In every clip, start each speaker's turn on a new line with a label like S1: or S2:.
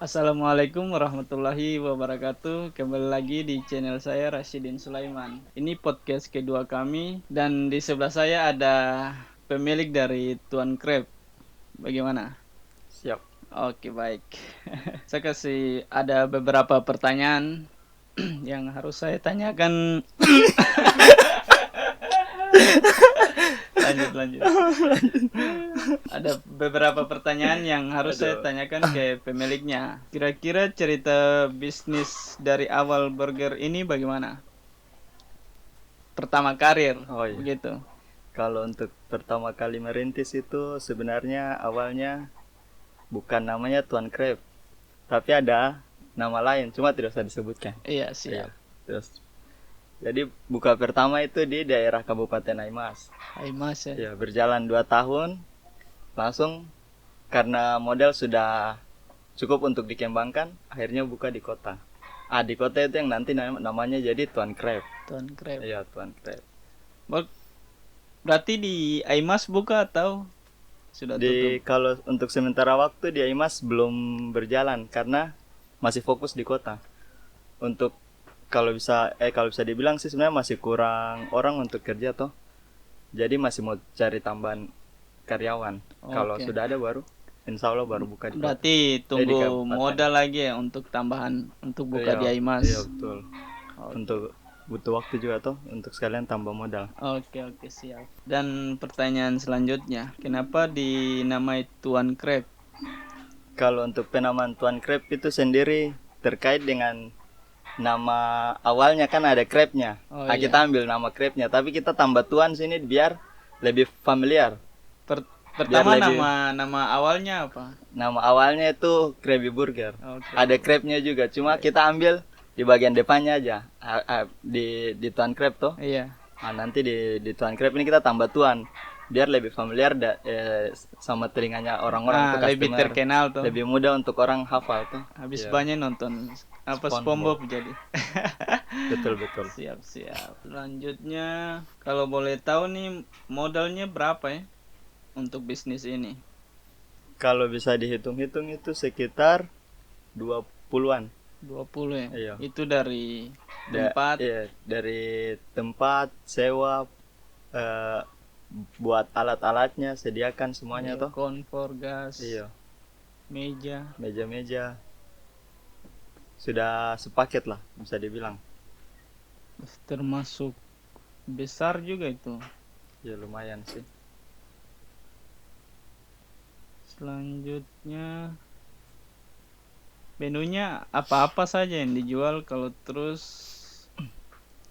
S1: Assalamualaikum warahmatullahi wabarakatuh. Kembali lagi di channel saya Rasyidin Sulaiman. Ini podcast kedua kami dan di sebelah saya ada pemilik dari Tuan Crab. Bagaimana?
S2: Siap.
S1: Oke, baik. Saya kasih ada beberapa pertanyaan yang harus saya tanyakan. Lanjut. Ada beberapa pertanyaan yang harus saya
S2: Aduh.
S1: tanyakan ke pemiliknya. Kira-kira cerita bisnis dari awal burger ini bagaimana? Pertama karir,
S2: Oh iya.
S1: begitu.
S2: Kalau untuk pertama kali merintis itu sebenarnya awalnya bukan namanya Tuan Crab, tapi ada nama lain, cuma tidak usah disebutkan.
S1: Iya,
S2: Iya.
S1: siap.
S2: Terus jadi buka pertama itu di daerah Kabupaten Aimas.
S1: Hai Mas ya.
S2: Ya, berjalan 2 tahun langsung karena model sudah cukup untuk dikembangkan, akhirnya buka di kota. Di kota itu yang nanti namanya jadi Tuan Crab.
S1: Tuan Crab.
S2: Iya, Tuan Crab.
S1: Berarti di Aimas buka atau sudah tutup?
S2: Kalau untuk sementara waktu di Aimas belum berjalan karena masih fokus di kota. Untuk kalau bisa dibilang sih sebenarnya masih kurang orang untuk kerja toh. Jadi masih mau cari tambahan karyawan. Kalau
S1: Oke.
S2: sudah ada baru insya Allah baru buka di kota.
S1: Berarti
S2: Di
S1: tunggu
S2: kabupaten.
S1: modal lagi ya untuk tambahan untuk buka di
S2: Iya,
S1: Aimas.
S2: iya betul.
S1: Oke.
S2: Untuk butuh waktu juga toh untuk sekalian tambah modal.
S1: Oke, siap. Dan pertanyaan selanjutnya, kenapa dinamai Tuan Crab?
S2: Kalau untuk penamaan Tuan Crab itu sendiri terkait dengan nama awalnya kan ada crabnya.
S1: Oh,
S2: Kita
S1: iya.
S2: ambil nama crabnya, tapi kita tambah Tuan sini biar lebih familiar.
S1: Pertama
S2: lebih-
S1: nama awalnya apa?
S2: Nama awalnya itu Krabby Burger.
S1: Oke.
S2: Ada crabnya juga, cuma kita ambil di bagian depannya aja. Di Tuan Crab tuh.
S1: Iya.
S2: Nanti di Tuan Crab ini kita tambah Tuan biar lebih familiar sama telinganya orang-orang tuh
S1: Lebih
S2: customer.
S1: terkenal tuh.
S2: Lebih mudah untuk orang hafal tuh.
S1: Habis
S2: Iya.
S1: banyak nonton apa
S2: SpongeBob.
S1: SpongeBob jadi.
S2: Betul.
S1: Siap. Selanjutnya, kalau boleh tahu nih modalnya berapa ya untuk bisnis ini?
S2: Kalau bisa dihitung-hitung itu sekitar 20-an.
S1: 20 ya.
S2: Iya.
S1: Itu dari tempat.
S2: Iya, dari tempat, sewa, eh, buat alat-alatnya, sediakan semuanya
S1: Iya,
S2: toh.
S1: kompor, gas,
S2: Iya,
S1: meja.
S2: meja-meja. Sudah sepaket lah, bisa dibilang.
S1: Termasuk besar juga itu.
S2: Ya lumayan sih.
S1: Selanjutnya, menunya apa-apa saja yang dijual, kalau terus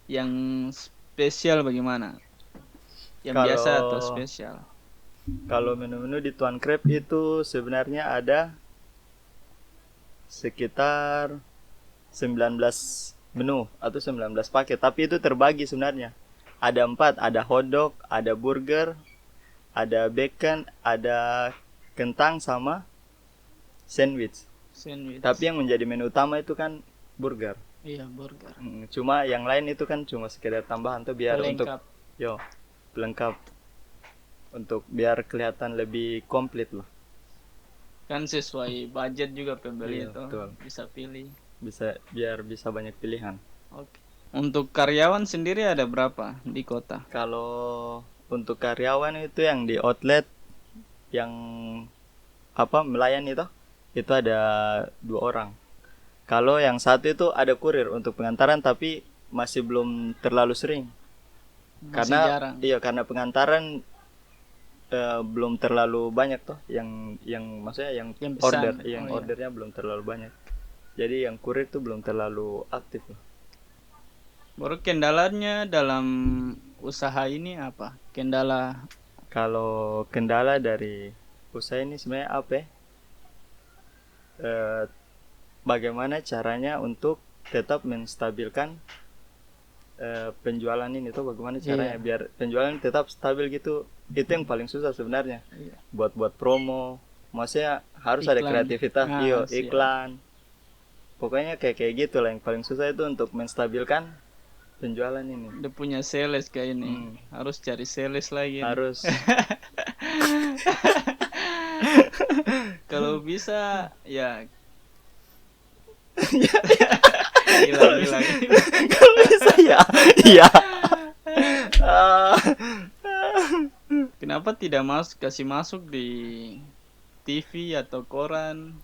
S1: yang spesial bagaimana? Yang biasa atau spesial?
S2: Kalau menu-menu di Tuan Crab itu sebenarnya ada sekitar 19 menu atau 19 paket, tapi itu terbagi sebenarnya. Ada 4, ada hotdog, ada burger, ada bacon, ada kentang sama sandwich.
S1: Sandwich.
S2: Tapi yang menjadi menu utama itu kan burger.
S1: Iya, burger.
S2: Cuma yang lain itu kan cuma sekedar tambahan tuh biar
S1: Pelengkap.
S2: pelengkap untuk biar kelihatan lebih komplit lah.
S1: Kan sesuai budget juga pembeli
S2: Iya,
S1: itu
S2: betul.
S1: bisa pilih.
S2: Biar bisa banyak pilihan.
S1: Oke. Untuk karyawan sendiri ada berapa di kota?
S2: Kalau untuk karyawan itu yang di outlet yang melayani itu ada 2 orang. Kalau yang satu itu ada kurir untuk pengantaran tapi masih belum terlalu sering.
S1: Masih jarang.
S2: Iya, karena pengantaran belum terlalu banyak yang maksudnya yang
S1: Yang pesan.
S2: order,
S1: Oh, iya.
S2: ordernya belum terlalu banyak. Jadi yang kurir itu belum terlalu aktif lah.
S1: Baru kendalanya dalam usaha ini apa? Kendala
S2: Kalau kendala dari usaha ini sebenarnya apa ya? Bagaimana caranya untuk tetap menstabilkan penjualan ini tuh, bagaimana caranya
S1: Iya.
S2: biar penjualan tetap stabil gitu. Itu yang paling susah sebenarnya.
S1: Iya.
S2: Buat promo, maksudnya harus ada
S1: Iklan.
S2: kreativitas. Iya,
S1: Siap.
S2: iklan. Pokoknya kayak gitu lah, yang paling susah itu untuk menstabilkan penjualan ini.
S1: Udah punya sales kayak ini. Harus cari sales lagi.
S2: Harus.
S1: Kalau bisa ya Hilang-hilang.
S2: Kalau bisa ya. Iya. Ah,
S1: Kenapa tidak kasih masuk di TV atau koran?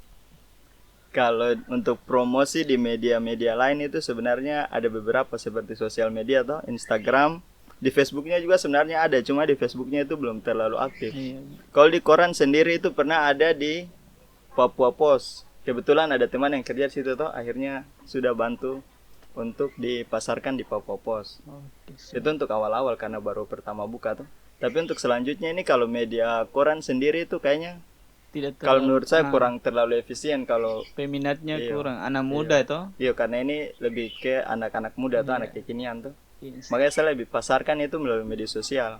S2: Kalau untuk promosi di media-media lain itu sebenarnya ada beberapa seperti sosial media atau Instagram. Di Facebooknya juga sebenarnya ada, cuma di Facebooknya itu belum terlalu aktif.
S1: Iya.
S2: Kalau di koran sendiri itu pernah ada di Papua Post. Kebetulan ada teman yang kerja di situ toh, akhirnya sudah bantu untuk dipasarkan di Papua Post.
S1: Oke,
S2: Itu untuk awal-awal karena baru pertama buka tuh. Tapi untuk selanjutnya ini kalau media koran sendiri itu kayaknya
S1: tidak
S2: kalau
S1: terlalu,
S2: menurut saya kurang terlalu efisien kalau
S1: peminatnya
S2: Iya.
S1: kurang. Anak muda itu.
S2: iya karena ini lebih ke anak-anak muda tuh,
S1: Iya.
S2: anak kekinian tuh.
S1: Yes.
S2: Makanya saya lebih pasarkan itu melalui media sosial.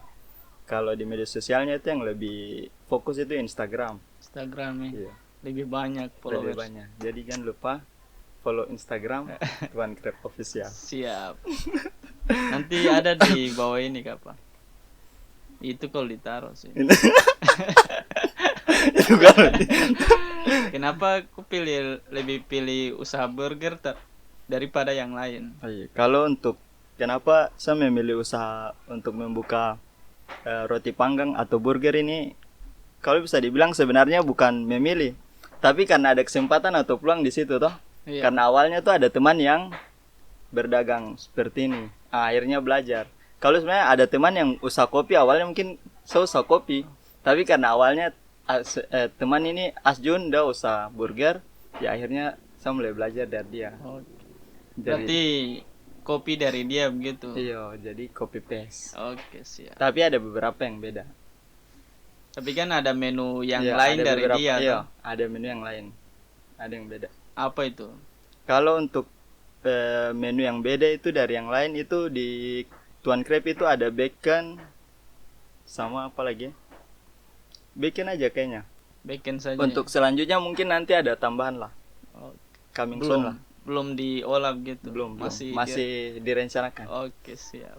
S2: Kalau di media sosialnya itu yang lebih fokus itu Instagram.
S1: Instagram
S2: Iya.
S1: lebih banyak followers.
S2: Lebih banyak. Jadi jangan lupa follow Instagram Tuan Krep Official.
S1: Siap. Nanti ada di bawah ini kapan? Itu kalau ditaruh sih.
S2: Itu kalau
S1: Kenapa aku lebih pilih usaha burger daripada yang lain?
S2: Oh iya. Kalau untuk kenapa saya memilih usaha untuk membuka roti panggang atau burger ini, kalau bisa dibilang sebenarnya bukan memilih, tapi karena ada kesempatan atau peluang di situ toh.
S1: Iya.
S2: Karena awalnya tuh ada teman yang berdagang seperti ini, akhirnya belajar. Kalau sebenarnya ada teman yang usaha kopi, awalnya mungkin saya usaha kopi, tapi karena awalnya teman ini Asjun udah usaha burger, ya akhirnya saya mulai belajar dari dia.
S1: Oke.
S2: Dari,
S1: Berarti kopi dari dia begitu.
S2: iya, jadi copy paste.
S1: Oke, siap.
S2: Tapi ada beberapa yang beda.
S1: Tapi kan ada menu yang
S2: Iya,
S1: lain
S2: ada
S1: dari
S2: beberapa,
S1: dia
S2: iya,
S1: toh.
S2: ada menu yang lain. Ada yang beda.
S1: Apa itu?
S2: Kalau untuk menu yang beda itu dari yang lain itu di Tuan Krep itu ada bacon sama apa lagi? Bacon aja kayaknya.
S1: Bacon saja.
S2: Untuk selanjutnya mungkin nanti ada tambahan lah.
S1: Oh,
S2: Coming soon lah.
S1: belum diolah gitu.
S2: Belum,
S1: Masih
S2: masih direncanakan.
S1: Oke, siap.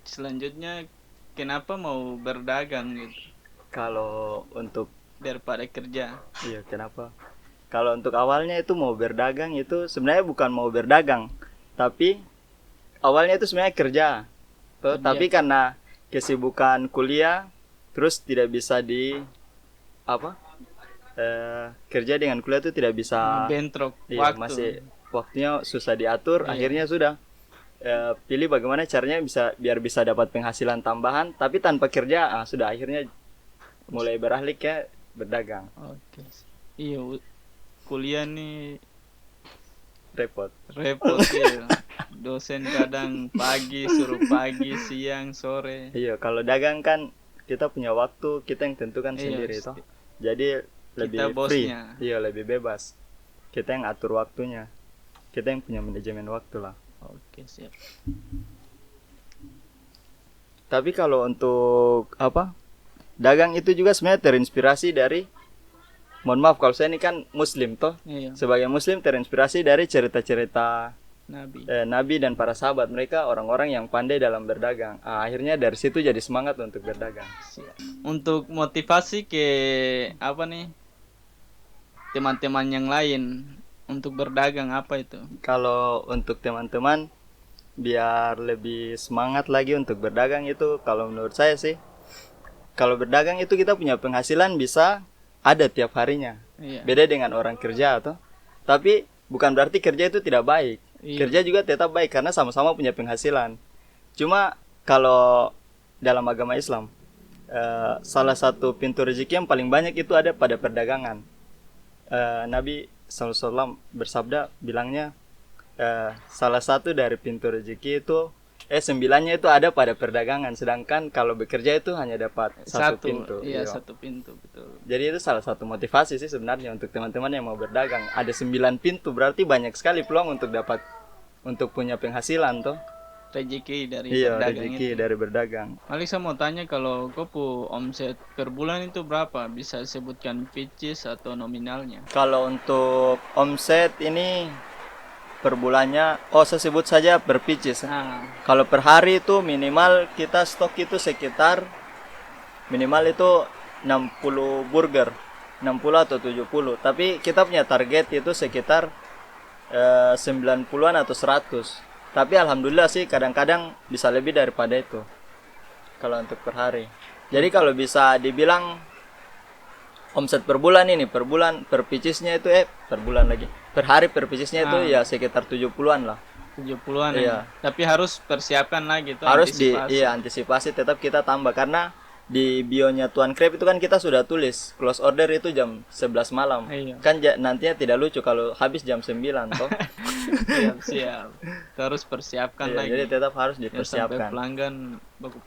S1: Selanjutnya kenapa mau berdagang gitu
S2: Kalau untuk
S1: daripada kerja?
S2: iya kenapa? Kalau untuk awalnya itu mau berdagang itu sebenarnya bukan mau berdagang, tapi awalnya itu sebenarnya kerja. Tuh,
S1: Kerja.
S2: tapi karena kesibukan kuliah, terus tidak bisa kerja dengan kuliah itu tidak bisa.
S1: Bentrok
S2: Iya,
S1: waktu.
S2: masih waktunya susah diatur.
S1: Iya.
S2: Akhirnya sudah pilih bagaimana caranya biar bisa dapat penghasilan tambahan, tapi tanpa kerja. Sudah akhirnya mulai beralih ke berdagang.
S1: Oke. Iya, kuliah nih
S2: Repot.
S1: repot ya. Dosen kadang suruh pagi, siang, sore.
S2: Iya, kalau dagang kan kita punya waktu, kita yang tentukan
S1: Iya,
S2: sendiri itu. Jadi lebih free.
S1: bosnya.
S2: Iya, lebih bebas. Kita yang atur waktunya. Kita yang punya manajemen waktu lah.
S1: Oke, siap.
S2: Tapi kalau untuk dagang itu juga sebenarnya terinspirasi dari, mohon maaf kalau saya ini kan muslim toh.
S1: Iya,
S2: Sebagai muslim terinspirasi dari cerita-cerita
S1: Nabi.
S2: Nabi dan para sahabat mereka, orang-orang yang pandai dalam berdagang. Akhirnya dari situ jadi semangat untuk berdagang.
S1: Siap. Untuk motivasi ke teman-teman yang lain untuk berdagang apa itu?
S2: Kalau untuk teman-teman biar lebih semangat lagi untuk berdagang itu, kalau menurut saya sih, kalau berdagang itu kita punya penghasilan bisa ada tiap harinya.
S1: Iya.
S2: Beda dengan orang kerja atau. Tapi bukan berarti kerja itu tidak baik.
S1: Iya.
S2: Kerja juga tetap baik karena sama-sama punya penghasilan. Cuma kalau dalam agama Islam, salah satu pintu rezeki yang paling banyak itu ada pada perdagangan. Nabi SAW bersabda, bilangnya salah satu dari pintu rezeki itu 9-nya itu ada pada perdagangan, sedangkan kalau bekerja itu hanya dapat satu pintu.
S1: Iya,
S2: Iya.
S1: satu pintu, betul.
S2: Jadi itu salah satu motivasi sih sebenarnya untuk teman-teman yang mau berdagang. Ada 9 pintu, berarti banyak sekali peluang untuk punya penghasilan toh.
S1: Rezeki dari
S2: Iya,
S1: berdagang
S2: rezeki
S1: itu.
S2: dari berdagang.
S1: Paling saya mau tanya, kalau kau omset per bulan itu berapa? Bisa sebutkan pitches atau nominalnya?
S2: Kalau untuk omset ini per bulannya, saya sebut saja per pieces.
S1: Nah,
S2: Kalau per hari itu minimal kita stok itu sekitar minimal itu 60 burger, 60 atau 70. Tapi kita punya target itu sekitar 90-an atau 100. Tapi alhamdulillah sih kadang-kadang bisa lebih daripada itu kalau untuk per hari. Jadi kalau bisa dibilang omset per bulan ini, per bulan per pieces-nya itu per bulan lagi. Per hari per pieces-nya itu ya sekitar 70-an lah.
S1: 70-an
S2: Iya.
S1: ya. Tapi harus persiapkan lagi tuh,
S2: Harus
S1: antisipasi.
S2: antisipasi tetap kita tambah karena di bionya Tuan Krep itu kan kita sudah tulis close order itu jam 11 malam.
S1: Iya.
S2: Kan nantinya tidak lucu kalau habis jam 9 toh.
S1: Siap. Terus persiapkan
S2: Iya,
S1: lagi.
S2: jadi tetap harus
S1: Ya, sampai
S2: dipersiapkan.
S1: pelanggan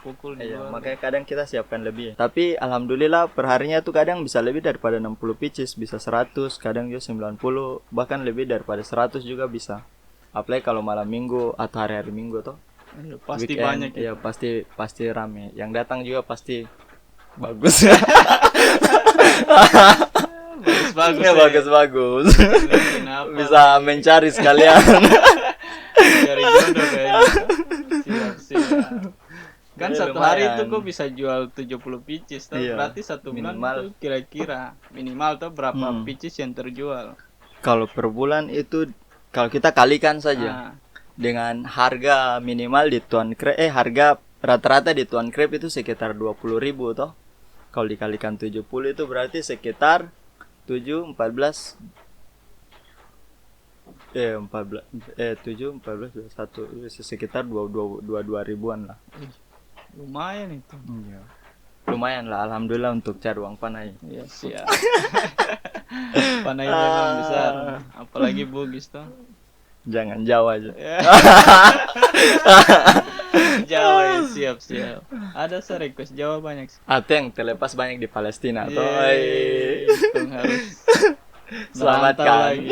S1: pukul di
S2: Iya,
S1: luar.
S2: makanya kadang kita siapkan lebih. Tapi alhamdulillah perharinya tuh kadang bisa lebih daripada 60 pieces, bisa 100, kadang juga 90, bahkan lebih daripada 100 juga bisa. Apalagi kalau malam minggu atau hari-hari minggu tuh.
S1: Iya, pasti
S2: Weekend,
S1: banyak ya.
S2: Iya, pasti rame. Yang datang juga pasti bagus.
S1: Bagus-bagus.
S2: Ya, bagus-bagus.
S1: Kenapa?
S2: Bisa mencari sekalian.
S1: Cari jodoh kayaknya. Siap. Kan
S2: Ya,
S1: satu hari
S2: lumayan.
S1: itu kok bisa jual 70 pieces tuh.
S2: Iya,
S1: Berarti satu bulan
S2: minimal.
S1: itu kira-kira minimal tuh berapa
S2: Hmm.
S1: pieces yang terjual.
S2: Kalau per bulan itu kalau kita kalikan saja
S1: Nah,
S2: dengan harga minimal di Tuan Krep, harga rata-rata di Tuan Krep itu sekitar 20.000 toh. Kalau dikalikan 70 itu berarti sekitar 7 14 14 7 14 21 sekitar 22 ribuan lah.
S1: lumayan itu.
S2: Iya. Lumayan lah alhamdulillah untuk cari uang panai.
S1: Iya, siap. Panai memang besar. Apalagi Bugis tuh.
S2: Jangan Jawa aja.
S1: Jawa ya, siap. Ada request Jawa banyak.
S2: Atau yang terlepas banyak di Palestina toh.
S1: Yeay, itu harus
S2: Selamatkan.
S1: merantau lagi.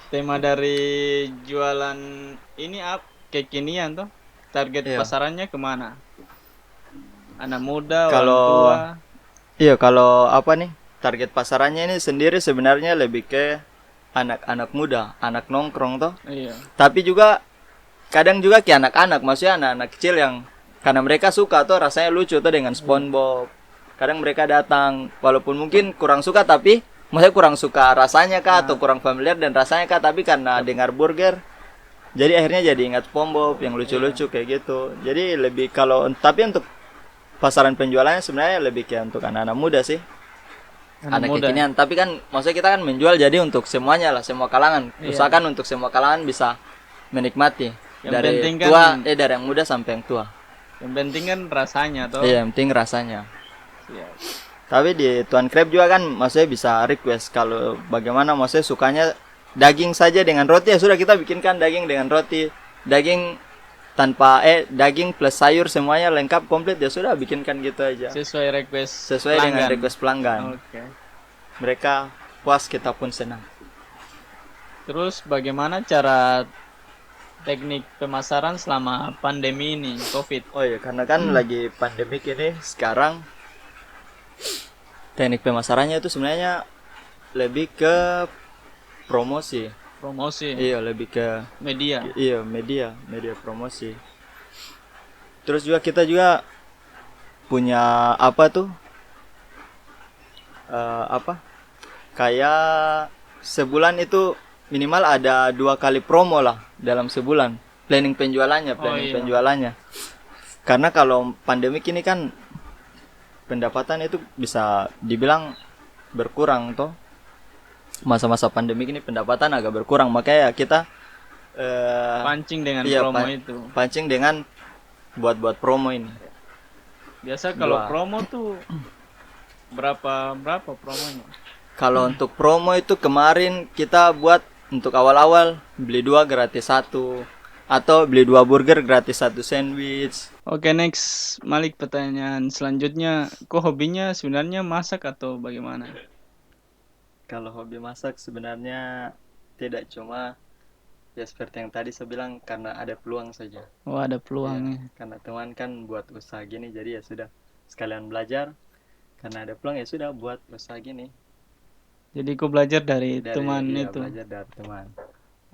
S1: Tema dari jualan ini kekinian tuh. Target
S2: Iya.
S1: pasarannya kemana? Anak muda,
S2: Kalau-
S1: orang tua.
S2: Iya, kalau apa nih? Target pasarannya ini sendiri sebenarnya lebih ke anak-anak muda, anak nongkrong toh.
S1: Iya.
S2: Tapi juga kadang juga ke anak-anak, maksudnya anak-anak kecil yang karena mereka suka tuh rasanya lucu tuh dengan SpongeBob. Kadang mereka datang walaupun mungkin kurang suka tapi maksudnya kurang suka rasanya kah atau kurang familiar dan rasanya kah tapi karena dengar burger jadi akhirnya jadi ingat SpongeBob yang lucu-lucu kayak gitu. Jadi lebih tapi untuk pasaran penjualannya sebenarnya lebih kayak untuk anak-anak muda sih. Anak
S1: muda.
S2: kekinian, tapi kan maksudnya kita kan menjual jadi untuk semuanya lah, semua kalangan.
S1: Iya.
S2: Usahakan untuk semua kalangan bisa menikmati.
S1: Yang
S2: Dari
S1: penting kan-
S2: tua, dari yang muda sampai yang tua.
S1: Yang penting kan rasanya toh.
S2: Iya, yang penting rasanya.
S1: Siap.
S2: Tapi di Tuan Krep juga kan maksudnya bisa request kalau bagaimana maksudnya sukanya daging saja dengan roti ya sudah kita bikinkan daging dengan roti. Daging tanpa daging plus sayur semuanya lengkap komplit ya sudah bikinkan gitu aja.
S1: Sesuai request
S2: Sesuai dengan
S1: pelanggan.
S2: request pelanggan.
S1: Oke.
S2: Mereka puas, kita pun senang.
S1: Terus bagaimana cara teknik pemasaran selama pandemi ini, COVID?
S2: Oh iya, karena kan lagi pandemik ini sekarang teknik pemasarannya itu sebenarnya lebih ke promosi.
S1: Promosi
S2: Iya, lebih ke
S1: media.
S2: media promosi. Terus juga kita juga punya apa tuh? Kayak sebulan itu minimal ada 2 kali promo lah dalam sebulan. Planning
S1: iya.
S2: penjualannya. Karena kalau pandemik ini kan pendapatan itu bisa dibilang berkurang toh. Masa-masa pandemik ini pendapatan agak berkurang, makanya kita
S1: Pancing dengan
S2: iya,
S1: promo itu.
S2: pancing dengan buat promo ini.
S1: Biasa kalau
S2: Dua.
S1: promo tuh berapa promonya?
S2: Kalau untuk promo itu kemarin kita buat untuk awal-awal beli 2 gratis 1 atau beli 2 burger gratis 1 sandwich.
S1: Oke, next Malik, pertanyaan selanjutnya, kok hobinya sebenarnya masak atau bagaimana?
S2: Kalau hobi masak sebenarnya tidak cuma ya seperti yang tadi saya bilang karena ada peluang saja.
S1: Oh, ada peluangnya.
S2: Iya, karena teman kan buat usaha gini jadi ya sudah sekalian belajar. Karena ada peluang ya sudah buat usaha gini.
S1: Jadi kok belajar dari teman
S2: iya,
S1: itu.
S2: belajar dari teman.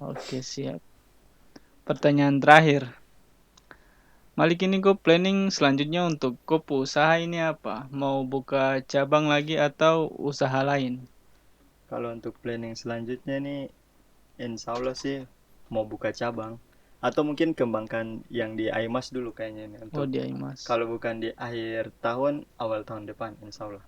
S1: Oke, siap. Pertanyaan terakhir. Malik, ini kok planning selanjutnya untuk kok usaha ini apa? Mau buka cabang lagi atau usaha lain?
S2: Kalau untuk planning selanjutnya nih, insya Allah sih mau buka cabang atau mungkin kembangkan yang di Aimas dulu kayaknya ini
S1: Oh,
S2: untuk
S1: di Aimas.
S2: kalau bukan di akhir tahun awal tahun depan insya Allah.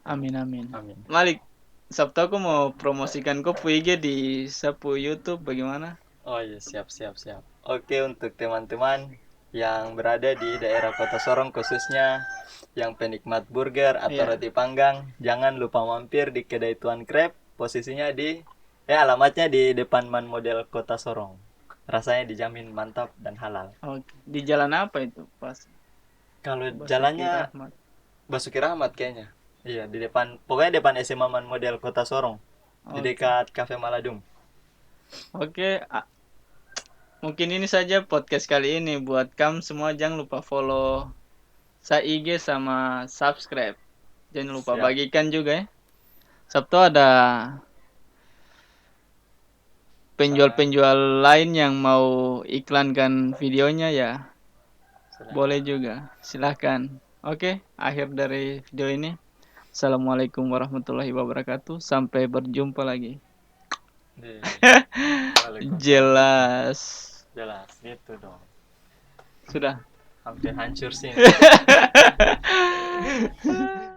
S1: Amin amin.
S2: Amin.
S1: Malik, Sabtu aku mau promosikan kau IG di Sapu YouTube bagaimana?
S2: Oh iya, siap siap siap. Oke, untuk teman-teman yang berada di daerah Kota Sorong khususnya yang penikmat burger atau
S1: Iya.
S2: roti panggang, jangan lupa mampir di kedai Tuan Crab. Posisinya di alamatnya di depan Man Model Kota Sorong. Rasanya dijamin mantap dan halal.
S1: Oke. Di jalan apa itu? Pas
S2: Kalau
S1: Basuki
S2: jalannya
S1: Rahmat.
S2: Basuki Rahmat kayaknya. Iya, di depan pokoknya depan SMA Man Model Kota Sorong, di
S1: Oke.
S2: dekat Cafe Maladum.
S1: Oke, mungkin ini saja podcast kali ini. Buat kamu semua jangan lupa follow saya IG sama subscribe. Jangan lupa
S2: Siap.
S1: bagikan juga ya. Sabtu ada penjual-penjual lain yang mau iklankan videonya ya. Boleh juga. Silahkan. Oke, akhir dari video ini. Assalamualaikum warahmatullahi wabarakatuh. Sampai berjumpa lagi.
S2: Waalaikumsalam.
S1: Jelas.
S2: Jelas gitu dong.
S1: Sudah.
S2: Hampir hancur sih.